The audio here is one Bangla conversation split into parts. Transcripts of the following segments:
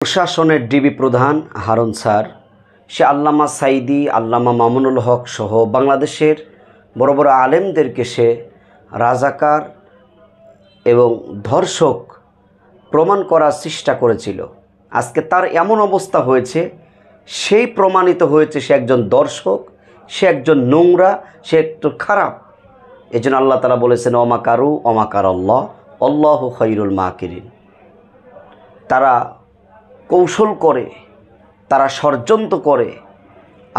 প্রশাসনের ডিবি প্রধান হারুন স্যার সে আল্লামা সাইদি, আল্লামা মামুনুল হক সহ বাংলাদেশের বড় বড় আলেমদেরকে সে রাজাকার এবং ধর্ষক প্রমাণ করার চেষ্টা করেছিল। আজকে তার এমন অবস্থা হয়েছে, সেই প্রমাণিত হয়েছে সে একজন দর্শক, সে একজন নোংরা, সে একটু খারাপ। এই জন্য আল্লাহ তাআলা বলেছেন অমাকারু অমাকার আল্লাহ আল্লাহু খায়রুল মাকিরিন। তারা কৌশল করে, তারা ষড়যন্ত্র করে,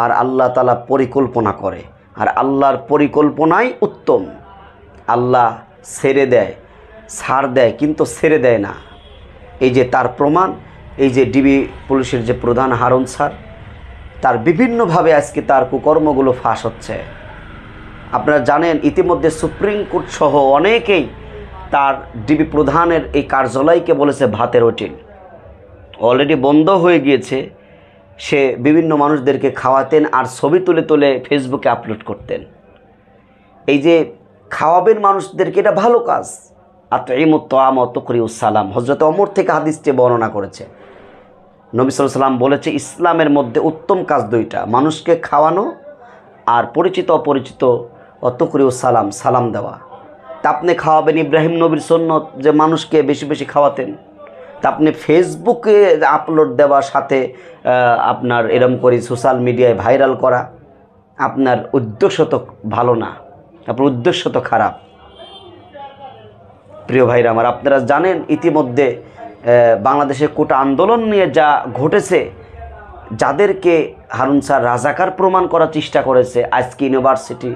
আর আল্লাহ তাআলা পরিকল্পনা করে, আর আল্লাহর পরিকল্পনাই উত্তম। আল্লাহ ছেড়ে দেয়, ছাড় দেয়, কিন্তু ছেড়ে দেয় না। এই যে তার প্রমাণ, এই যে ডিবি পুলিশের যে প্রধান হারুন স্যার, তার বিভিন্নভাবে আজকে তার কুকর্মগুলো ফাঁস হচ্ছে। আপনারা জানেন ইতিমধ্যে সুপ্রিম কোর্ট সহ অনেকেই তার ডিবি প্রধানের এই কার্যালয়কে বলেছে ভাতের হোটেল। অলরেডি বন্ধ হয়ে গিয়েছে। সে বিভিন্ন মানুষদেরকে খাওয়াতেন আর ছবি তুলে তুলে ফেসবুকে আপলোড করতেন। এই যে খাওয়াবেন মানুষদেরকে, এটা ভালো কাজ। আতঈমুত তাআম ওয়া তুকরিউস সালাম, হযরত ওমর থেকে হাদিসটি বর্ণনা করেছে। নবী সাল্লাল্লাহু আলাইহি ওয়াসাল্লাম বলেছে ইসলামের মধ্যে উত্তম কাজ দুইটা, মানুষকে খাওয়ানো আর পরিচিত অপরিচিত ওয়া তুকরিউস সালাম, সালাম দেওয়া। তা আপনি খাওয়াবেন, ইব্রাহিম নবীর সুন্নত যে মানুষকে বেশি বেশি খাওয়াতেন। তা আপনি ফেসবুকে আপলোড দেওয়ার সাথে আপনার এরম করে সোশ্যাল মিডিয়ায় ভাইরাল করা, আপনার উদ্দেশ্য তো ভালো না, আপনার উদ্দেশ্য তো খারাপ। প্রিয় ভাইরা আমার, আপনারা জানেন ইতিমধ্যে বাংলাদেশে কোটা আন্দোলন নিয়ে যা ঘটেছে, যাদেরকে হারুন স্যার রাজাকার প্রমাণ করার চেষ্টা করেছে, আজকে ইউনিভার্সিটি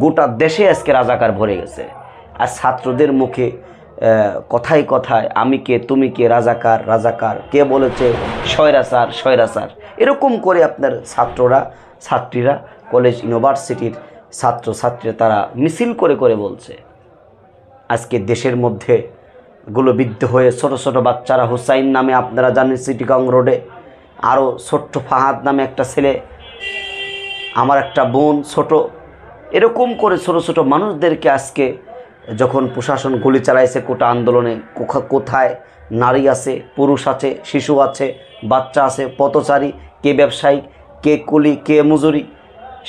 গোটা দেশে আজকে রাজাকার ভরে গেছে। আর ছাত্রদের মুখে কথায় কথায় আমি কে তুমি কে, রাজাকার রাজাকার, কে বলেছে স্বৈরাচার স্বৈরাচার, এরকম করে আপনার ছাত্রীরা কলেজ ইউনিভার্সিটির ছাত্রছাত্রীরা তারা মিছিল করে করে বলছে। আজকে দেশের মধ্যে গুলোবিদ্ধ হয়ে ছোট ছোট বাচ্চারা, হুসাইন নামে আপনারা জানেন চিটিগং রোডে, আরও ছোট্ট ফাহাদ নামে একটা ছেলে, আমার একটা বোন ছোট, এরকম করে ছোট ছোট মানুষদেরকে আজকে যখন প্রশাসন গুলি চালাইছে কোটা আন্দোলনে, কোথায় নারী আছে, পুরুষ আছে, শিশু আছে, বাচ্চা আছে, পথচারী, কে ব্যবসায়ী, কে কুলি, কে মজুরি,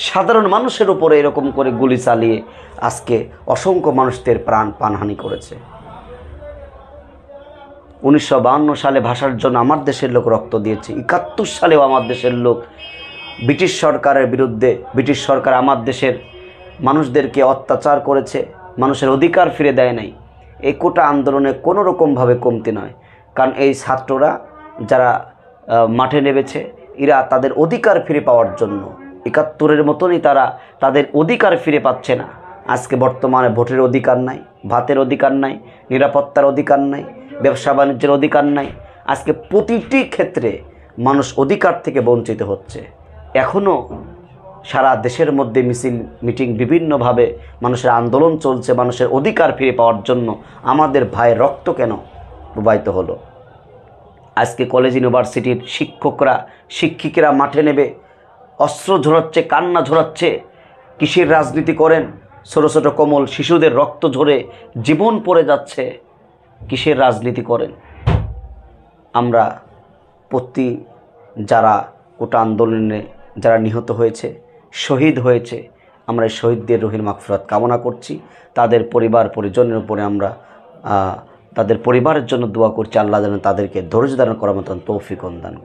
সাধারণ মানুষের উপরে এরকম করে গুলি চালিয়ে আজকে অসংখ্য মানুষদের প্রাণহানি করেছে। 1952 সালে ভাষার জন্য আমার দেশের লোক রক্ত দিয়েছে। 71 সালেও আমার দেশের লোক ব্রিটিশ সরকারের বিরুদ্ধে, ব্রিটিশ সরকার আমার দেশের মানুষদেরকে অত্যাচার করেছে, মানুষের অধিকার ফিরে দেয় নাই। এই কোটা আন্দোলনে কোনো রকমভাবে কমতি নয়, কারণ এই ছাত্ররা যারা মাঠে নেমেছে, এরা তাদের অধিকার ফিরে পাওয়ার জন্য 71-এর মতনই তারা তাদের অধিকার ফিরে পাচ্ছে না। আজকে বর্তমানে ভোটের অধিকার নাই, ভাতের অধিকার নাই, নিরাপত্তার অধিকার নাই, ব্যবসা বাণিজ্যের অধিকার নাই। আজকে প্রতিটি ক্ষেত্রে মানুষ অধিকার থেকে বঞ্চিত হচ্ছে। এখনও সারা দেশের মধ্যে মিছিল মিটিং বিভিন্নভাবে মানুষের আন্দোলন চলছে মানুষের অধিকার ফিরে পাওয়ার জন্য। আমাদের ভাইয়ের রক্ত কেন প্রবাহিত হলো? আজকে কলেজ ইউনিভার্সিটির শিক্ষিকেরা মাঠে নেবে, অস্ত্র ঝরাচ্ছে, কান্না ঝরাচ্ছে। কিসের রাজনীতি করেন? ছোট ছোট কোমল শিশুদের রক্ত ঝরে জীবন পড়ে যাচ্ছে। কিসের রাজনীতি করেন? আমরা যারা কোটা আন্দোলনে যারা নিহত হয়েছে, শহীদ হয়েছে, আমরা এই শহীদদের রুহের মাগফিরাত কামনা করছি। তাদের পরিবার পরিজনের উপরে আমরা তাদের পরিবারের জন্য দোয়া করছি। আল্লাহ যেন তাদেরকে ধৈর্য ধারণ করার মতন তৌফিক দান করেন।